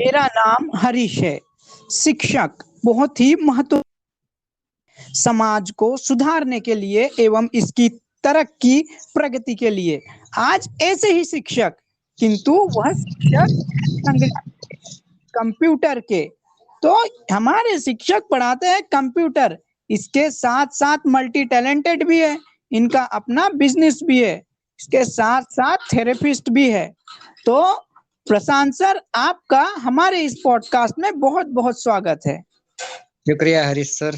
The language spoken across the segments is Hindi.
मेरा नाम हरीश है। शिक्षक बहुत ही महत्व समाज को सुधारने के लिए एवं इसकी तरक्की प्रगति के लिए। आज ऐसे ही शिक्षक, किंतु वह शिक्षक कंप्यूटर के। तो हमारे शिक्षक पढ़ाते हैं कंप्यूटर, इसके साथ साथ मल्टी टैलेंटेड भी है, इनका अपना बिजनेस भी है, इसके साथ साथ थेरेपिस्ट भी है। तो प्रशांत सर, आपका हमारे इस पॉडकास्ट में बहुत बहुत स्वागत है। शुक्रिया हरीश सर।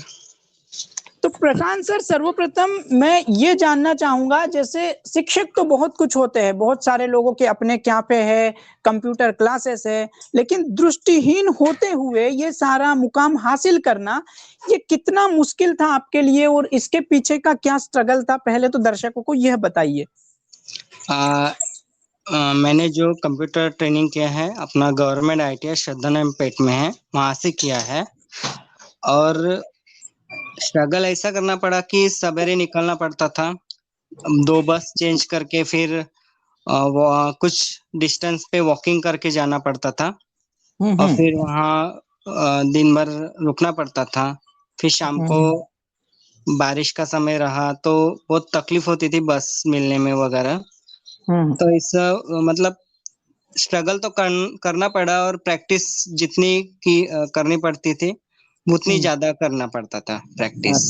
तो प्रशांत सर, सर्वप्रथम मैं ये जानना चाहूंगा, जैसे शिक्षक तो बहुत कुछ होते हैं, बहुत सारे लोगों के अपने कैफे है, कंप्यूटर क्लासेस है, लेकिन दृष्टिहीन होते हुए ये सारा मुकाम हासिल करना, ये कितना मुश्किल था आपके लिए और इसके पीछे का क्या स्ट्रगल था, पहले तो दर्शकों को यह बताइए। मैंने जो कंप्यूटर ट्रेनिंग किया है अपना गवर्नमेंट ITI श्रद्धानंदपेट में है, वहां से किया है। और स्ट्रगल ऐसा करना पड़ा कि सवेरे निकलना पड़ता था, 2 बस चेंज करके, फिर वो कुछ डिस्टेंस पे वॉकिंग करके जाना पड़ता था, और फिर वहाँ दिन भर रुकना पड़ता था। फिर शाम को बारिश का समय रहा तो बहुत तकलीफ होती थी बस मिलने में वगैरह। तो इस मतलब स्ट्रगल तो करना पड़ा, और प्रैक्टिस जितनी की करनी पड़ती थी उतनी ज्यादा करना पड़ता था प्रैक्टिस।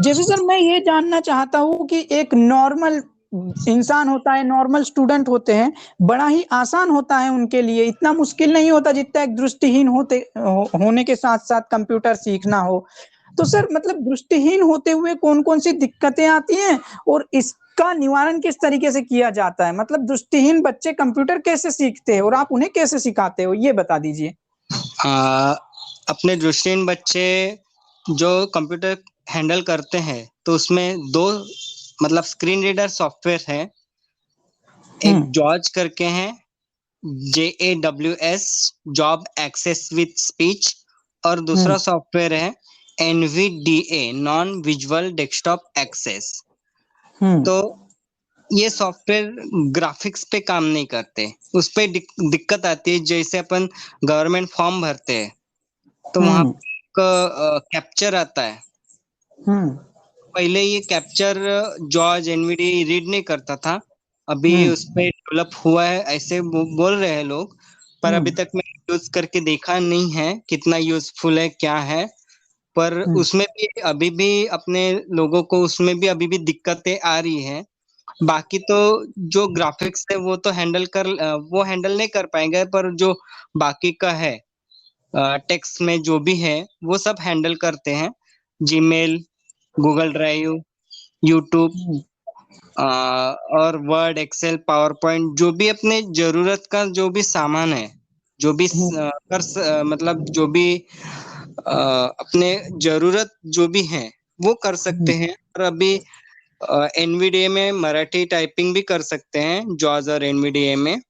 जैसे सर, मैं ये जानना चाहता हूँ कि एक नॉर्मल इंसान होता है, नॉर्मल स्टूडेंट होते हैं, बड़ा ही आसान होता है उनके लिए, इतना मुश्किल नहीं होता जितना एक दृष्टिहीन होने के साथ साथ कंप्यूटर सीखना हो। तो सर, मतलब दृष्टिहीन होते हुए कौन कौन सी दिक्कतें आती हैं और इसका निवारण किस तरीके से किया जाता है? मतलब दृष्टिहीन बच्चे कंप्यूटर कैसे सीखते हैं और आप उन्हें कैसे सिखाते हो, ये बता दीजिए। अपने दृष्टिहीन बच्चे जो कंप्यूटर हैंडल करते हैं तो उसमें 2 मतलब स्क्रीन रीडर सॉफ्टवेयर है। एक जॉर्ज करके है, JAWS, job access with speech, और दूसरा सॉफ्टवेयर है NVDA, non visual desktop access. तो ये सॉफ्टवेयर ग्राफिक्स पे काम नहीं करते, उस पे दिक्कत आती है। जैसे अपन गवर्नमेंट फॉर्म भरते हैं तो वहां कैप्चर आता है। पहले ये कैप्चर जॉर्ज NVDA रीड नहीं करता था, अभी उस पे डेवलप हुआ है ऐसे बोल रहे हैं लोग, पर अभी तक मैं यूज करके देखा नहीं है कितना यूजफुल है क्या है। पर उसमें भी अभी भी अपने लोगों को उसमें भी अभी भी दिक्कतें आ रही है। बाकी तो जो ग्राफिक्स है वो तो वो हैंडल नहीं कर पाएंगे, पर जो बाकी का है टेक्स्ट में जो भी है वो सब हैंडल करते हैं। जीमेल, गूगल ड्राइव, यूट्यूब, और वर्ड, एक्सेल, पावर पॉइंट, जो भी अपने जरूरत का जो भी सामान है, जो भी मतलब जो भी अपने जरूरत जो भी है वो कर सकते हैं। और अभी NVDA में मराठी टाइपिंग भी कर सकते हैं, जॉज और NVDA में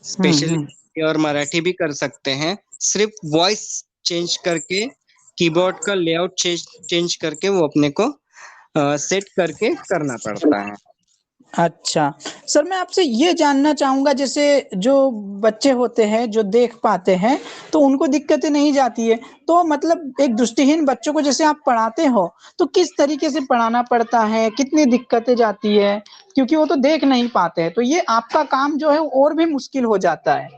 स्पेशली, और मराठी भी कर सकते हैं। सिर्फ वॉइस चेंज करके, कीबोर्ड का लेआउट चेंज करके वो अपने को सेट करके करना पड़ता है। अच्छा सर, मैं आपसे ये जानना चाहूंगा, जैसे जो बच्चे होते हैं जो देख पाते हैं तो उनको दिक्कतें नहीं जाती है, तो मतलब एक दृष्टिहीन बच्चों को जैसे आप पढ़ाते हो तो किस तरीके से पढ़ाना पड़ता है, कितनी दिक्कतें जाती है, क्योंकि वो तो देख नहीं पाते हैं, तो ये आपका काम जो है और भी मुश्किल हो जाता है।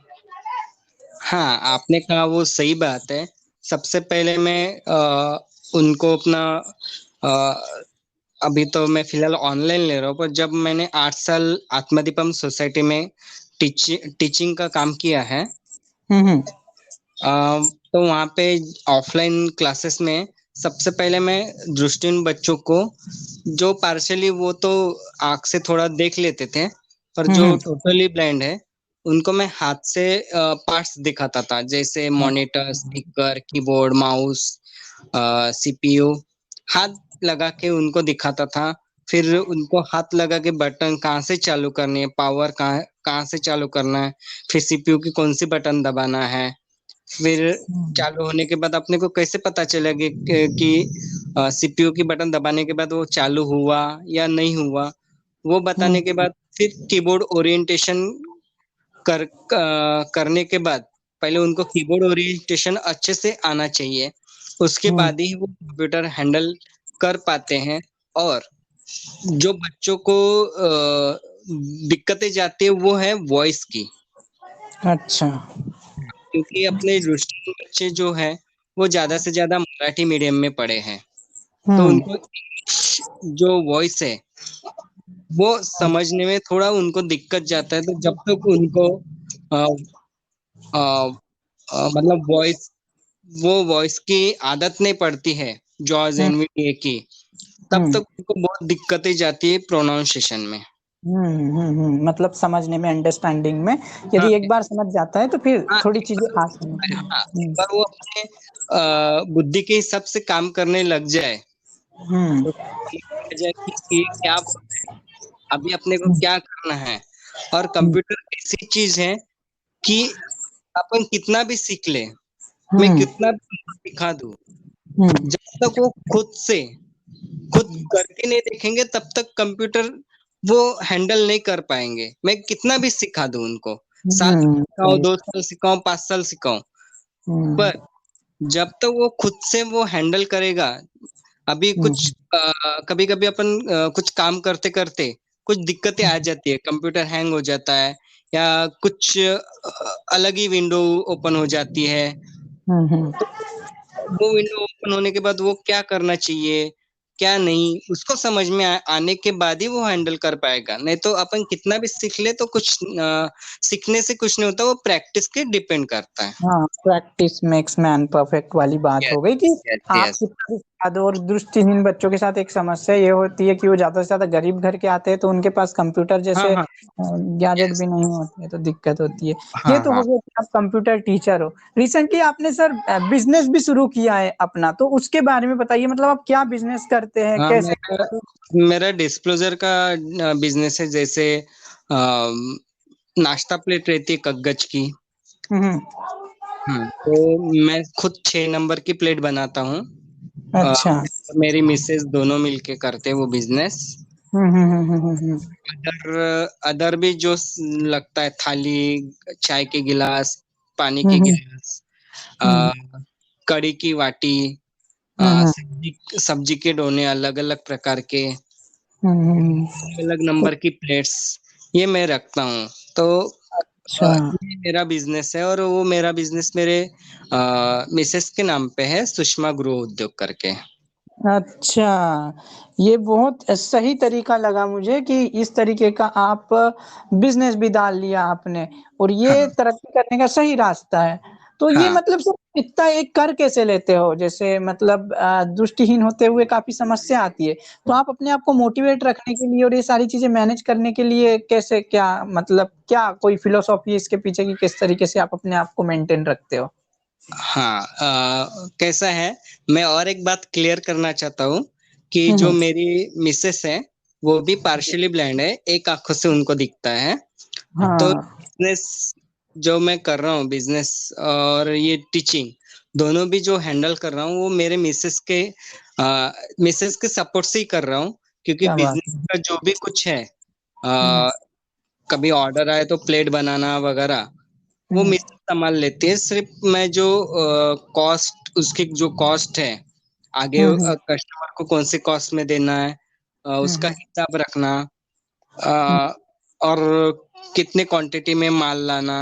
हाँ, आपने कहा वो सही बात है। सबसे पहले मैं उनको अपना अभी तो मैं फिलहाल ऑनलाइन ले रहा हूँ, पर जब मैंने 8 साल आत्मदीपम सोसाइटी में टीचिंग का काम किया है, तो वहाँ पे ऑफलाइन क्लासेस में सबसे पहले मैं दृष्टिहीन बच्चों को, जो पार्शियली वो तो आंख से थोड़ा देख लेते थे, पर जो टोटली ब्लाइंड है उनको मैं हाथ से पार्ट्स दिखाता था, जैसे monitor, speaker, keyboard, mouse, CPU, हाथ लगा के उनको दिखाता था। फिर उनको हाथ लगा के बटन कहाँ से चालू करनी है, पावर कहाँ कहाँ से चालू करना है, फिर CPU की कौन सी बटन दबाना है, फिर चालू होने के बाद अपने को कैसे पता चलेगा कि CPU की बटन दबाने के बाद वो चालू हुआ या नहीं हुआ, वो बताने के बाद फिर कीबोर्ड ओरिएंटेशन करने के बाद पहले उनको कीबोर्ड ओरिएंटेशन अच्छे से आना चाहिए, उसके बाद ही वो कंप्यूटर हैंडल कर पाते हैं। और जो बच्चों को दिक्कतें जाती है वो है वॉइस की, अच्छा। क्योंकि अपने दृष्टिहीन बच्चे जो है वो ज्यादा से ज्यादा मराठी मीडियम में पढ़े हैं, तो उनको इंग्लिश जो वॉइस है वो समझने में थोड़ा उनको दिक्कत जाता है। तो जब तक उनको अ, अ, मतलब वॉइस की आदत नहीं पड़ती है, जॉज एनवीडीए की, तब तक उनको बहुत दिक्कतें जाती है प्रोनाउंसिएशन में। मतलब समझने में, अंडरस्टैंडिंग में, हाँ यदि एक बार समझ जाता है तो फिर हाँ, थोड़ी एक चीजें बार आसान हाँ, एक हैं। बार वो अपने बुद्धि के हिसाब से काम करने लग जाए, तो समझ में आ जाए कि ये क्या बोल रहे हैं, अभी अपने को क्या करना है। और कंप्यूटर ऐसी चीज है कि अपन कितना भी सीख ले, मैं कितना भी उनको सिखा दूं, जब तक वो खुद करके नहीं देखेंगे तब तक कंप्यूटर वो हैंडल नहीं कर पाएंगे। मैं कितना भी सिखा दूं उनको, 7 साल सिखाऊं, 2 साल सिखाऊं, 5 साल सिखाऊं, पर जब तक वो खुद से वो हैंडल करेगा। अभी कुछ कभी कभी अपन कुछ काम करते करते कुछ दिक्कतें आ जाती है, कंप्यूटर हैंग हो जाता है या कुछ अलग ही विंडो ओपन हो जाती है। वो विंडो ओपन होने के बाद वो क्या करना चाहिए, क्या नहीं, उसको समझ में आने के बाद ही वो हैंडल कर पाएगा। नहीं तो अपन कितना भी सीख ले तो कुछ सीखने से कुछ नहीं होता, वो प्रैक्टिस के डिपेंड करता है। हाँ, प्रैक्टिस मेक्स मैन परफेक्ट वाली बात यस हो गई कि यस आप यस। कितना भी सिखा दो। और दृष्टिहीन बच्चों के साथ एक समस्या ये होती है कि वो ज्यादा से ज्यादा गरीब घर के आते हैं, तो उनके पास कंप्यूटर हाँ जैसे हाँ। Gadget yes. भी नहीं होते हैं, तो दिक्कत होती है। ये हाँ तो हो हाँ गया कि आप कंप्यूटर टीचर हो। रिसेंटली आपने सर बिजनेस भी शुरू किया है अपना, तो उसके बारे में बताइए। मतलब आप क्या बिजनेस करते हैं, हाँ, कैसे मेरा करते हैं? मेरा डिस्क्लोजर का बिजनेस है। जैसे नाश्ता प्लेट रहती है कगज की। हम्म। तो मैं खुद 6 नंबर की प्लेट बनाता हूँ। अ, अच्छा। मेरी मिसेस दोनों मिलके करते हैं वो बिजनेस। हम्म। अदर अदर भी जो लगता है, थाली, चाय के गिलास, पानी के हम्म गिलास, अ, कड़ी की वाटी, हम्म सब्जी सब्जी के डोने अलग अलग प्रकार के, हम्म। अलग अलग नंबर की प्लेट्स, ये मैं रखता हूँ। तो अच्छा। ये मेरा बिजनेस है, और वो मेरा बिजनेस मेरे मिसेस के नाम पे है, सुषमा गृह उद्योग करके। अच्छा, ये बहुत सही तरीका लगा मुझे कि इस तरीके का आप बिज़नेस भी डाल लिया आपने, और ये हाँ तरक्की करने का सही रास्ता है। तो ये हाँ मतलब सर इतना एक कर कैसे लेते हो? जैसे मतलब दृष्टिहीन होते हुए काफ़ी समस्या आती है, तो आप अपने आप को मोटिवेट रखने के लिए और ये सारी चीज़ें मैनेज करने के लिए कैसे, क्या मतलब क्या कोई फिलॉसफी है इसके पीछे कि किस तरीके से आप अपने आप को मेंटेन रखते हो? हाँ। कैसा है, मैं और एक बात क्लियर करना चाहता हूँ कि हुँ, जो हुँ। मेरी मिसेस है वो भी पार्शियली ब्लाइंड है, एक आंखों से उनको दिखता है। तो हाँ। बिजनेस जो मैं कर रहा हूँ, बिजनेस और ये टीचिंग दोनों भी जो हैंडल कर रहा हूँ, वो मेरे मिसेस के सपोर्ट से ही कर रहा हूँ। क्योंकि क्या बात बिजनेस है। का जो भी कुछ है, हुँ, कभी ऑर्डर आए तो प्लेट बनाना वगैरह वो हुँ, मिसेस संभाल लेती है। सिर्फ मैं जो कॉस्ट, उसकी जो कॉस्ट है, आगे हुँ, हुँ, कस्टमर को कौन से कॉस्ट में देना है, हुँ, उसका हुँ, हिसाब रखना, हुँ, और कितने क्वांटिटी में माल लाना,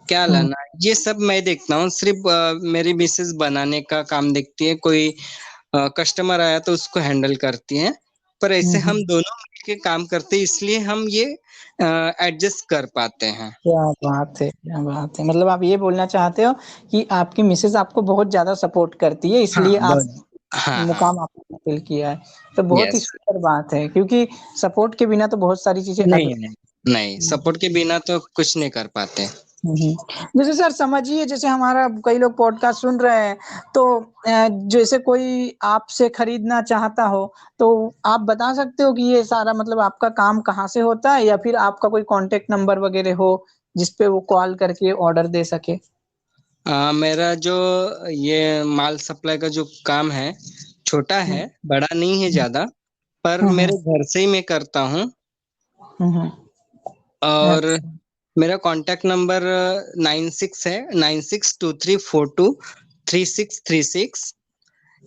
क्या हुँ, लाना, ये सब मैं देखता हूँ। सिर्फ मेरी मिसेस बनाने का काम देखती है, कोई कस्टमर आया तो उसको हैंडल करती हैं। पर ऐसे हुँ, हम हुँ। दोनों मिलके काम करते हैं, इसलिए हम ये एडजस्ट कर पाते हैं। क्या बात है, क्या बात है! मतलब आप ये बोलना चाहते हो कि आपकी मिसेज़ आपको बहुत ज़्यादा सपोर्ट करती है, हाँ इसलिए आप बहुत। हाँ हाँ। मुकाम आपने हासिल किया है। तो बहुत ही यस। सुंदर बात है, क्योंकि सपोर्ट के बिना तो बहुत सारी चीज़ें नहीं अधूरी। नहीं नहीं, सपोर्ट के बिना तो कुछ नहीं कर पाते। हुँ, हुँ। जैसे सर समझिए, जैसे हमारा कई लोग पॉडकास्ट सुन रहे हैं, तो जैसे कोई आपसे खरीदना चाहता हो, तो आप बता सकते हो कि ये सारा मतलब आपका काम कहाँ से होता है, या फिर आपका कोई कॉन्टैक्ट नंबर वगैरह हो, जिस पे वो कॉल करके ऑर्डर दे सके? मेरा जो ये माल सप्लाई का जो काम है, छोटा हुँ, है, बड़ा नहीं है ज्यादा, पर हुँ, हुँ, मेरे घर से ही मैं करता हूँ। हुँ, हुँ। और अच्छा। मेरा कांटेक्ट नंबर 96 है, 9623423636।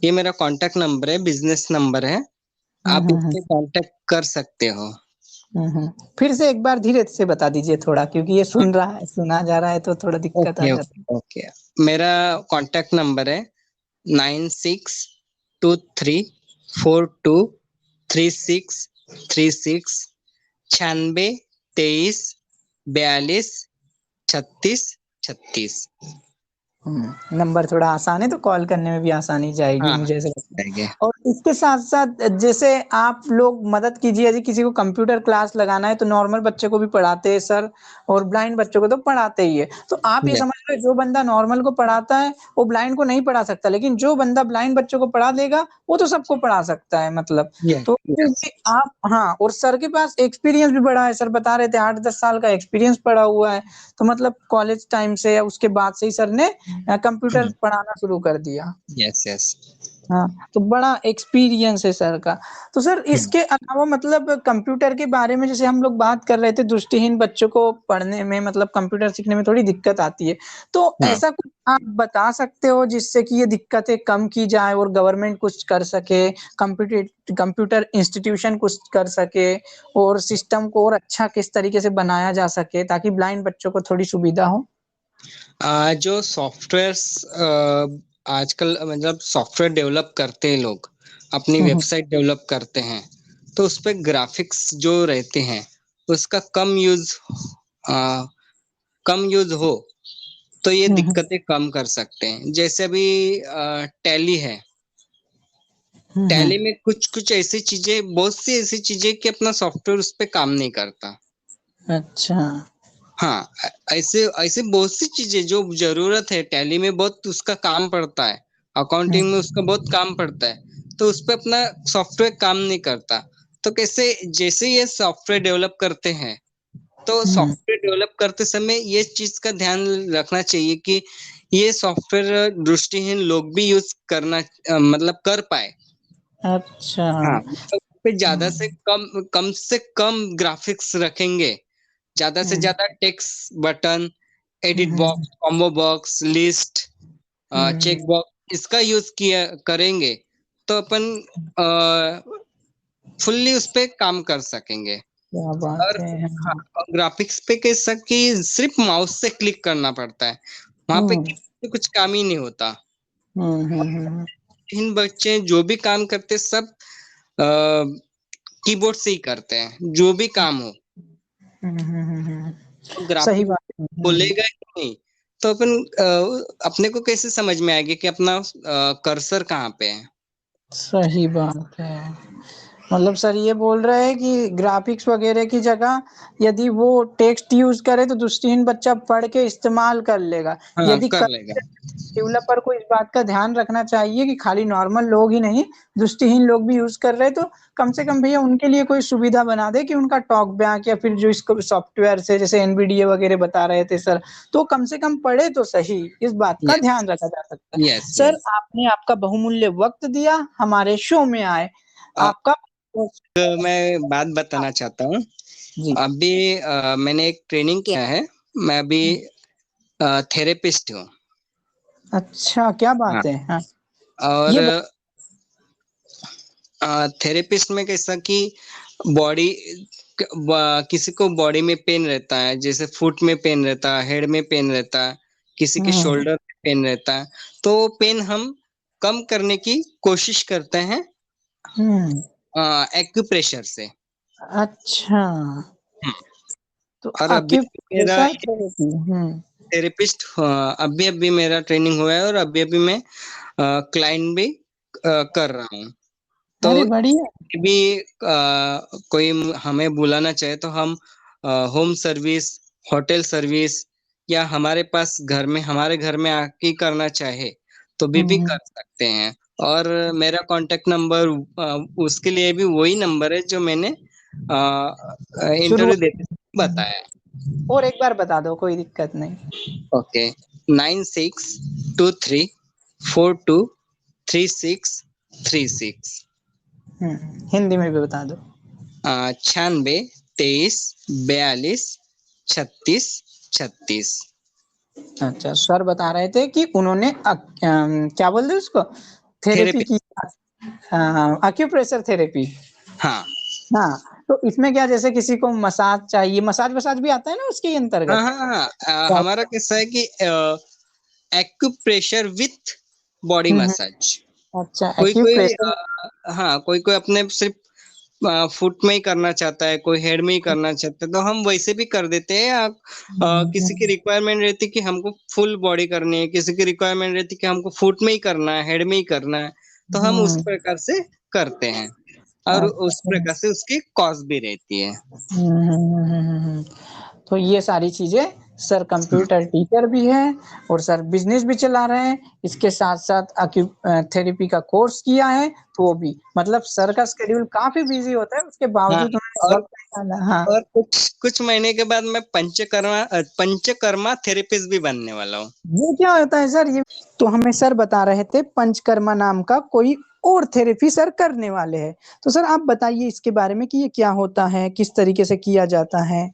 ये मेरा कांटेक्ट नंबर है, बिजनेस नंबर है। आप हम्म। इससे कांटेक्ट कर सकते हो। फिर से एक बार धीरे से बता दीजिए थोड़ा, क्योंकि ये सुना जा रहा है तो थोड़ा दिक्कत आ ओके जाती ओके ओके। मेरा कांटेक्ट नंबर है 9623423636, 96 23 42 36 36। है। नंबर थोड़ा आसान है तो कॉल करने में भी आसानी जाएगी, हाँ, मुझे ऐसा लगता है। आएंगे। और इसके साथ साथ जैसे आप लोग मदद कीजिए, यदि किसी को कंप्यूटर क्लास लगाना है तो नॉर्मल बच्चे को भी पढ़ाते हैं सर, और ब्लाइंड बच्चों को तो पढ़ाते ही है। तो आप ये Yes, समझ लो, जो बंदा नॉर्मल को पढ़ाता है वो ब्लाइंड को नहीं पढ़ा सकता, लेकिन जो बंदा ब्लाइंड बच्चों को पढ़ा देगा वो तो सबको पढ़ा सकता है मतलब। yes, तो yes. क्योंकि आप, हाँ, और सर के पास एक्सपीरियंस भी बड़ा है, सर बता रहे थे 8-10 साल का एक्सपीरियंस पड़ा हुआ है। तो मतलब कॉलेज टाइम से या उसके बाद से ही सर ने कंप्यूटर पढ़ाना शुरू कर दिया। Yes, yes. हाँ, तो बड़ा एक्सपीरियंस है सर का। तो सर हम्म, इसके अलावा मतलब कंप्यूटर के बारे में जैसे हम लोग बात कर रहे थे, दृष्टिहीन बच्चों को पढ़ने में मतलब कंप्यूटर सीखने में थोड़ी दिक्कत आती है। तो हाँ। ऐसा कुछ आप बता सकते हो जिससे कि ये दिक्कतें कम की जाए और गवर्नमेंट कुछ कर सके, कंप्यूटर इंस्टीट्यूशन कुछ कर सके, और सिस्टम को और अच्छा किस तरीके से बनाया जा सके ताकि ब्लाइंड बच्चों को थोड़ी सुविधा हो? जो सॉफ्टवेयर्स आजकल मतलब सॉफ्टवेयर डेवलप करते हैं लोग, अपनी हुँ, हुँ। वेबसाइट डेवलप करते हैं, तो उस पे ग्राफिक्स जो रहते हैं उसका कम यूज हो तो ये हुँ, हुँ। दिक्कतें कम कर सकते हैं। जैसे अभी टैली है, हुँ, टैली हुँ। में कुछ कुछ ऐसी चीजें, बहुत सी ऐसी चीजें कि अपना सॉफ्टवेयर उस पे काम नहीं करता। अच्छा। हाँ, ऐसे ऐसे बहुत सी चीजें जो जरूरत है, टैली में बहुत उसका काम पड़ता है, हुँ, अकाउंटिंग में उसका बहुत काम पड़ता है, तो उस पे अपना सॉफ्टवेयर काम नहीं करता। तो कैसे, जैसे ये सॉफ्टवेयर डेवलप करते हैं, तो हुँ। सॉफ्टवेयर डेवलप करते समय ये चीज का ध्यान रखना चाहिए कि ये सॉफ्टवेयर दृष्टिहीन लोग भी यूज करना मतलब कर पाए। अच्छा। हाँ, मतलब उस पे ज्यादा हुँ, कम से कम ग्राफिक्स रखेंगे, ज्यादा से हुँ, ज्यादा टेक्स्ट बटन, हुँ, एडिट हुँ, बॉक्स, कॉम्बो बॉक्स, लिस्ट, हुँ। चेक बॉक्स, इसका यूज किया करेंगे तो अपन फुल्ली उस पे काम कर सकेंगे। क्या बात और है! हाँ, हाँ। और ग्राफिक्स पे कैसा कि सिर्फ माउस से क्लिक करना पड़ता है, वहां पे हुँ, कीबोर्ड से कुछ काम ही नहीं होता। हुँ, हुँ, हुँ, इन बच्चे जो भी काम करते सब कीबोर्ड से ही करते हैं, जो भी काम हो। हुँ, हुँ, हुँ, हुँ। तो सही ग्राफिक्स बात है। हुँ, बोलेगा ही नहीं, तो अपन अपने को कैसे समझ में आएगा कि अपना कर्सर कहाँ पे है। सही बात है। मतलब सर ये बोल रहे हैं कि ग्राफ़िक्स वग़ैरह की जगह यदि वो टेक्स्ट यूज़ करे तो दृष्टिहीन बच्चा पढ़ के इस्तेमाल कर लेगा। हाँ, यदि कर लेगा। कंटेंट डेवलपर को इस बात का ध्यान रखना चाहिए कि खाली नॉर्मल लोग ही नहीं, दृष्टिहीन लोग भी यूज़ कर रहे हैं, तो कम से कम भैया उनके लिए कोई सुविधा बना दें कि उनका टॉक बैक या फिर जो इसको सॉफ्टवेयर से जैसे एनवीडीए वग़ैरह बता रहे थे सर, तो कम से कम पढ़े तो सही, इस बात का यस, ध्यान रखा जा सकता है। Yes, sir yes. आपने आपका बहुमूल्य वक़्त दिया, हमारे शो में आए, आपका मैं बात बताना चाहता हूँ। जी। अभी मैंने एक ट्रेनिंग किया है। मैं अभी थेरेपिस्ट हूँ। अच्छा, क्या हाँ, बात है! हाँ, और ये ब थेरेपिस्ट में कैसा कि बॉडी, किसी को बॉडी में पेन रहता है, जैसे फुट में पेन रहता है, हेड में पेन रहता है, किसी के हुँ, शोल्डर में पेन रहता है, तो पेन हम कम करने की कोशिश करते हैं हुँ, एक्यूप्रेशर से। अच्छा, तो और अभी मेरा एक्यूप्रेशर थेरेपी। हुँ, थेरेपिस्ट, अभी अभी मेरा ट्रेनिंग हुआ है और अभी अभी मैं क्लाइंट भी कर रहा हूँ। तो अरे बढ़िया! भी कोई हमें बुलाना चाहे तो हम होम सर्विस, होटल सर्विस, या हमारे पास घर में, हमारे घर में आके करना चाहे तो भी हुँ, कर सकते हैं। और मेरा कांटेक्ट नंबर उसके लिए भी वही नंबर है जो मैंने इंटरव्यू शुरुआत देते समय बताया है। और एक बार बता दो, कोई दिक्कत नहीं। ओके, 9623423636। हुँ, हिंदी में भी बता दो। 96 23 42 36 36। अच्छा, सर बता रहे थे कि उन्होंने क्या बोलते उसको, थेरेपी की, एक्यूप्रेशर थेरेपी। हाँ हाँ, तो इसमें क्या, जैसे किसी को मसाज चाहिए, मसाज भी आता है ना उसके अंतर्गत? हाँ हाँ हाँ, हमारा कैसा है कि acupressure with body hmm, massage. अच्छा, कोई कोई एक्यूप्रेशर। हाँ, कोई कोई अपने सिर्फ फुट में ही करना चाहता है, कोई हेड में ही करना चाहता है, तो हम वैसे भी कर देते हैं। किसी की रिक्वायरमेंट रहती है कि हमको फुल बॉडी करनी है, किसी की रिक्वायरमेंट रहती है कि हमको फुट में ही करना है, हेड में ही करना है, तो हम उस प्रकार से करते हैं और उस अच्छा। प्रकार से उसकी कॉस्ट भी रहती है। तो ये सारी चीजें, सर कंप्यूटर टीचर भी है और सर बिजनेस भी चला रहे हैं, इसके साथ साथ थेरेपी का कोर्स किया है, तो वो भी मतलब सर का शेड्यूल काफी बिजी होता है, उसके हाँ, बावजूद उन्होंने और वक्त निकाला। हाँ, और कुछ कुछ महीने के बाद मैं पंचकर्मा थेरेपिस्ट भी बनने वाला हूँ। ये क्या होता है सर? ये तो हमें सर बता रहे थे पंचकर्मा नाम का कोई और थेरेपी सर करने वाले हैं, तो सर आप बताइए इसके बारे में कि ये क्या होता है, किस तरीके से किया जाता है?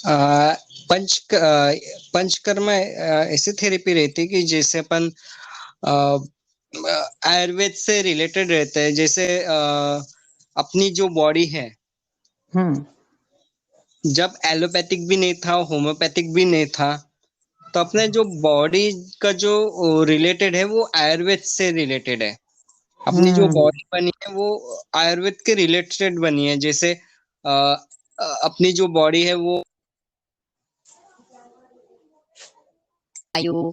अ, पंचकर्मा ऐसी थेरेपी रहती है कि जैसे अपन आयुर्वेद से रिलेटेड रहते हैं। जैसे अपनी जो बॉडी है, हम्म, जब एलोपैथिक भी नहीं था, होम्योपैथिक भी नहीं था, तो अपने जो बॉडी का जो रिलेटेड है वो आयुर्वेद से रिलेटेड है। अपनी जो हम्म, बॉडी बनी है वो आयुर्वेद के रिलेटेड बनी है। जैसे अपनी जो बॉडी है वो वायु,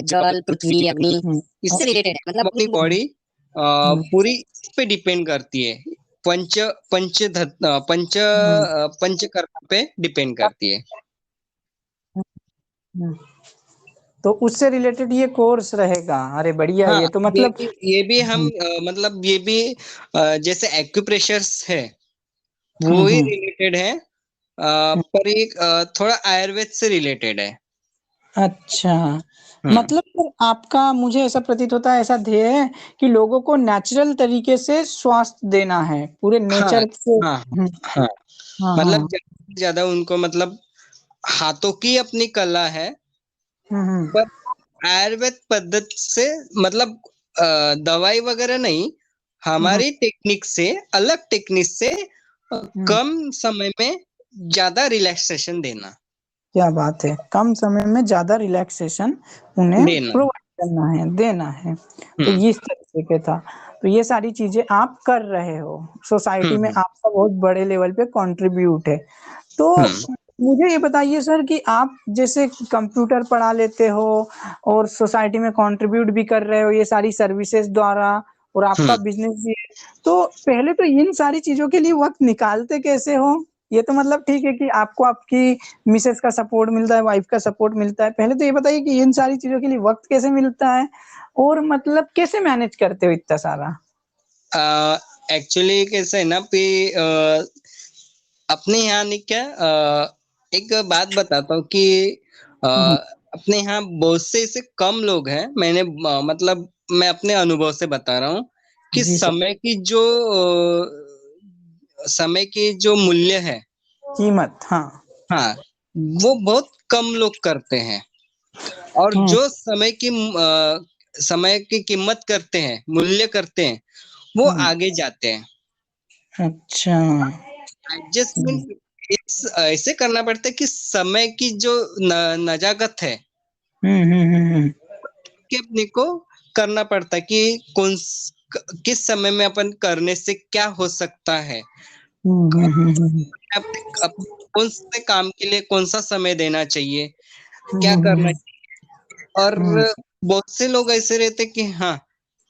जल, पृथ्वी, अग्नि, इससे रिलेटेड है। मतलब अपनी बॉडी पूरी इस पे डिपेंड करती है। पंच पंच पंच पंचकर्म पे डिपेंड करती है। हम्म। तो उससे रिलेटेड ये कोर्स रहेगा? अरे बढ़िया, हाँ, ये तो मतलब। ये भी हम मतलब ये भी जैसे एक्यूप्रेशर्स है वो ही हम्म, रिलेटेड है, पर एक थोड़ा आयुर्वेद से रिलेटेड है। अच्छा, हम्म। मतलब फिर आपका, मुझे ऐसा प्रतीत होता है, ऐसा ध्येय है कि लोगों को नेचुरल तरीके से स्वास्थ्य देना है, पूरे हाँ नेचर से। हाँ हाँ, हाँ मतलब हाँ। ज्यादा से ज्यादा उनको मतलब हाथों की अपनी कला है, हम्म, पर आयुर्वेद पद्धति से मतलब दवाई वगैरह नहीं, हम्म, हमारी टेक्निक से, अलग टेक्निक से हम्म। कम समय में ज्यादा रिलैक्सेशन देना क्या बात है, कम समय में ज्यादा रिलैक्सेशन उन्हें देना। प्रोवाइड करना है, देना है। तो हम्म ये इस तरीके के था, तो ये सारी चीजें आप कर रहे हो, सोसाइटी में हम्म आपका बहुत बड़े लेवल पे कंट्रीब्यूट है। तो हम्म मुझे ये बताइए सर कि आप जैसे कंप्यूटर पढ़ा लेते हो और सोसाइटी में कंट्रीब्यूट भी कर रहे हो ये सारी सर्विसेज द्वारा, और आपका हम्म बिजनेस भी है, तो पहले तो इन सारी चीजों के लिए वक्त निकालते कैसे हो? ये तो मतलब ठीक है कि आपको आपकी मिसेस का सपोर्ट मिलता है, वाइफ का सपोर्ट मिलता है, पहले तो ये बताइए कि इन सारी चीजों के लिए वक्त कैसे मिलता है और मतलब कैसे मैनेज करते हो इतना सारा? एक्चुअली कैसा है ना कि अपने यहाँ नहीं क्या, एक बात बताता हूँ कि अ, हम्म, अपने यहाँ बहुत से ऐसे कम लोग हैं। मैंने मतलब मैं अपने अनुभव से बता रहा हूँ कि जी सर। समय की जो मूल्य है, कीमत, हाँ। हाँ, वो बहुत कम लोग करते हैं। और हम्म, जो समय की कीमत करते हैं, मूल्य करते हैं, वो हम्म, आगे जाते हैं। अच्छा। हम्म, एडजस्टमेंट ऐसे करना पड़ता है कि समय की जो नजाकत है हम्म। कि अपने को करना पड़ता है कि किस समय में अपन करने से क्या हो सकता है। कौन से काम के लिए कौन सा समय देना चाहिए, क्या करना चाहिए। और हम्म, बहुत से लोग ऐसे रहते कि हाँ,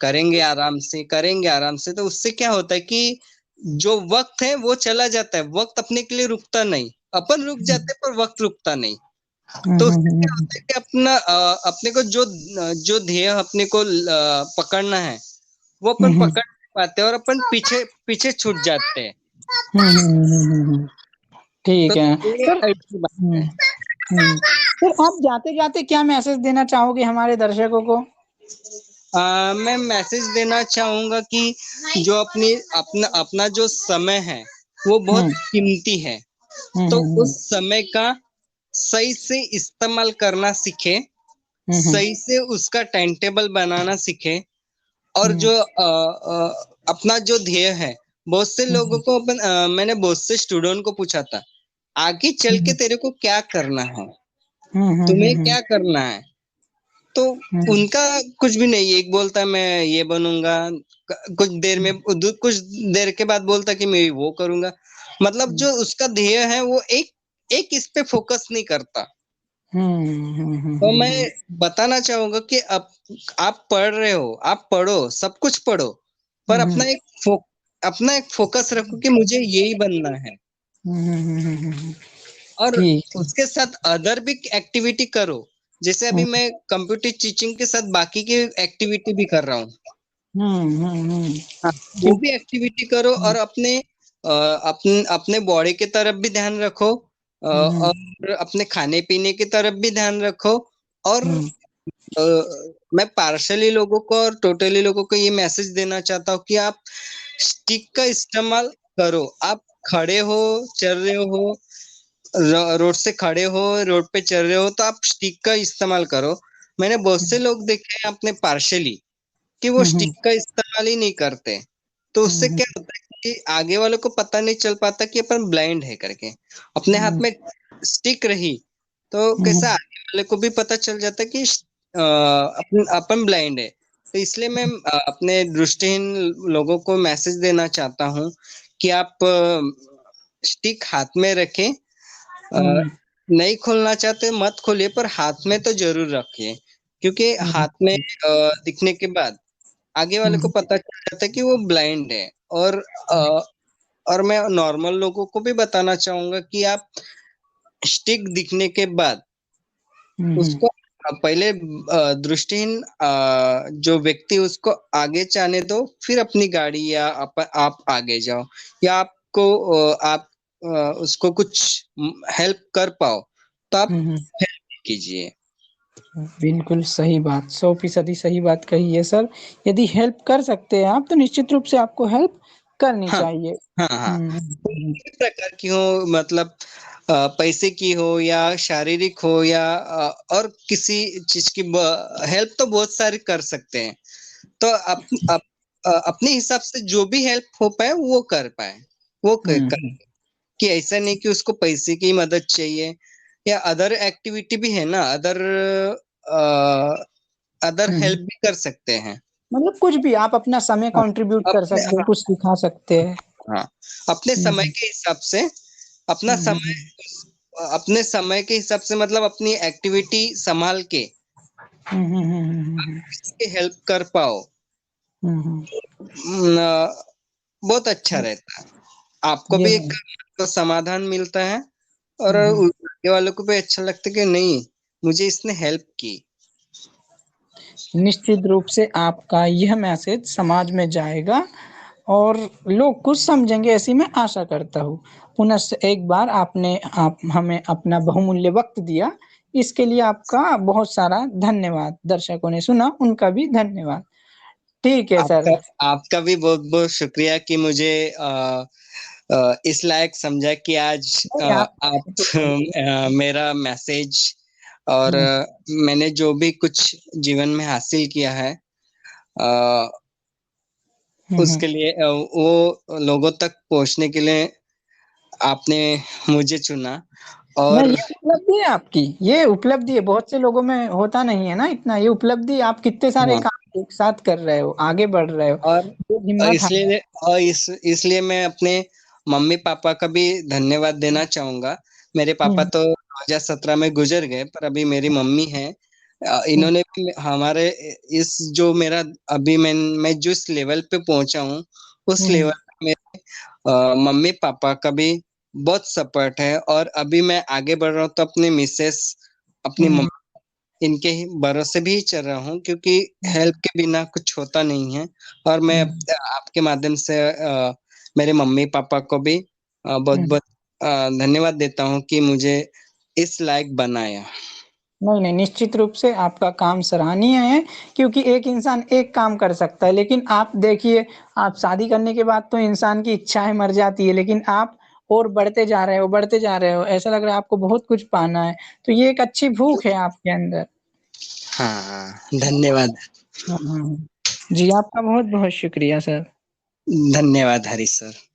करेंगे आराम से, करेंगे आराम से, तो उससे क्या होता है कि जो वक्त है वो चला जाता है, वक्त अपने के लिए रुकता नहीं। अपन रुक जाते पर वक्त रुकता नहीं। तो उससे क्या होता है कि अपने को जो जो ध्येय अपने को पकड़ना है वो अपन पकड़ नहीं पाते और अपन पीछे पीछे छूट जाते हैं। तो ठीक है ये सर। ऐसी बात है। सर आप जाते जाते क्या मैसेज देना चाहोगे हमारे दर्शकों को? मैं मैसेज देना चाहूंगा कि जो अपना अपना जो समय है वो बहुत हम्म, कीमती है। तो उस समय का सही से इस्तेमाल करना सीखे, सही से उसका टाइम टेबल बनाना सीखे, और जो अपना जो ध्येय है, बहुत से लोगों को मैंने बहुत से स्टूडेंट को पूछा था, आगे चल के तेरे को क्या करना है, तुम्हें क्या करना है, तो उनका कुछ भी नहीं। एक बोलता है मैं ये बनूंगा, कुछ देर के बाद बोलता कि मैं वो करूंगा। मतलब जो उसका ध्येय है वो एक इस पे फोकस नहीं करता। तो मैं बताना चाहूंगा कि आप पढ़ रहे हो, आप पढ़ो, सब कुछ पढ़ो, पर अपना एक फोकस रखो कि मुझे यही बनना है, और ठीक। उसके साथ अदर भी एक्टिविटी करो। जैसे अभी मैं कंप्यूटर टीचिंग के साथ बाकी की एक्टिविटी भी कर रहा हूँ। हाँ, वो भी एक्टिविटी करो, और अपने बॉडी की तरफ भी ध्यान रखो, और अपने खाने पीने की तरफ भी ध्यान रखो। और मैं पार्शली लोगों को और टोटली लोगों को ये मैसेज देना चाहता हूँ कि आप स्टिक का इस्तेमाल करो। आप खड़े हो, चल रहे हो, रोड से खड़े हो, रोड पे चल रहे हो, तो आप स्टिक का इस्तेमाल करो। मैंने बहुत से लोग देखे हैं अपने पार्शली कि वो स्टिक का इस्तेमाल ही नहीं करते। तो उससे क्या होता है कि आगे वालों को पता नहीं चल पाता कि अपन ब्लाइंड है करके। अपने हाथ में स्टिक रही तो कैसा आगे वाले को भी पता चल जाता है कि अपन ब्लाइंड है। तो इसलिए मैं अपने दृष्टिहीन लोगों को मैसेज देना चाहता हूँ कि आप स्टिक हाथ में रखें। नहीं खोलना चाहते मत खोलिए, पर हाथ में तो जरूर रखिए, क्योंकि हाथ में दिखने के बाद आगे वाले को पता चल जाता है कि वो ब्लाइंड है। और मैं नॉर्मल लोगों को भी बताना चाहूंगा कि आप स्टिक दिखने के बाद उसको पहले दृष्टिहीन जो व्यक्ति उसको आगे जाने दो, फिर अपनी गाड़ी या आप आगे जाओ, या आप उसको कुछ हेल्प कर पाओ तो आप हेल्प कीजिए। बिल्कुल सही बात, 100% सही बात कही है सर। यदि हेल्प कर सकते हैं आप तो निश्चित रूप से आपको हेल्प करनी हाँ चाहिए। हाँ हाँ, कोई भी प्रकार की हो, मतलब पैसे की हो या शारीरिक हो या और किसी चीज की हेल्प तो बहुत सारी कर सकते हैं। तो अपने हिसाब से जो भी हेल्प हो पाए वो कर पाए, वो कर। कि ऐसा नहीं कि उसको पैसे की मदद चाहिए, या अदर एक्टिविटी भी है ना, अदर हेल्प भी कर सकते हैं। मतलब कुछ भी आप अपना समय हाँ, कंट्रीब्यूट कर सकते हैं, कुछ सिखा सकते हैं। हाँ, अपने समय के हिसाब से, अपना समय अपने समय के हिसाब से, मतलब अपनी एक्टिविटी संभाल के किसी की हेल्प कर पाओ, बहुत अच्छा रहता है। आपको ये भी एक तो समाधान मिलता है, और आगे वालों को भी अच्छा लगता है कि नहीं, मुझे इसने हेल्प की। निश्चित रूप से आपका यह मैसेज समाज में जाएगा और लोग कुछ समझेंगे, ऐसी मैं आशा करता हूँ। पुनः एक बार आप हमें अपना बहुमूल्य वक्त दिया, इसके लिए आपका बहुत सारा धन्यवाद। दर्शकों ने सुना, उनका भी धन्यवाद। ठीक है सर। आपका भी बहुत बहुत शुक्रिया कि मुझे इस लायक समझा कि आज आप मेरा मैसेज और मैंने जो भी कुछ जीवन में हासिल किया है उसके लिए वो लोगों तक पहुंचने के लिए आपने मुझे चुना। और नहीं, ये उपलब्धि है आपकी, ये उपलब्धि है, बहुत से लोगों में होता नहीं है ना इतना। ये उपलब्धि, आप कितने सारे हाँ, काम एक साथ कर रहे हो, आगे बढ़ रहे हो, और ये हिम्मत इसलिए इसलिए मैं अपने मम्मी पापा का भी धन्यवाद देना चाहूंगा। मेरे पापा तो 2017 में गुजर गए, पर अभी मेरी मम्मी है। इन्होंने भी हमारे इस जो मेरा अभी मैं जिस लेवल पे पहुंचा हूँ, उस लेवल पे मेरे मम्मी पापा का भी बहुत सपोर्ट है। और अभी मैं आगे बढ़ रहा हूँ तो अपने मिसेस, अपनी मम्मी, इनके ही भरोसे भी चल रहा हूँ, क्योंकि हेल्प के बिना कुछ होता नहीं है। और मैं आपके माध्यम से मेरे मम्मी पापा को भी बहुत बहुत धन्यवाद देता हूँ कि मुझे इस लायक बनाया। नहीं नहीं, निश्चित रूप से आपका काम सराहनीय है, क्योंकि एक इंसान एक काम कर सकता है, लेकिन आप देखिए, आप शादी करने के बाद तो इंसान की इच्छाएं मर जाती है, लेकिन आप और बढ़ते जा रहे हो, बढ़ते जा रहे हो, ऐसा लग रहा है आपको बहुत कुछ पाना है। तो ये एक अच्छी भूख है आपके अंदर। हाँ, धन्यवाद। जी, आपका बहुत-बहुत शुक्रिया सर। धन्यवाद हरीश सर।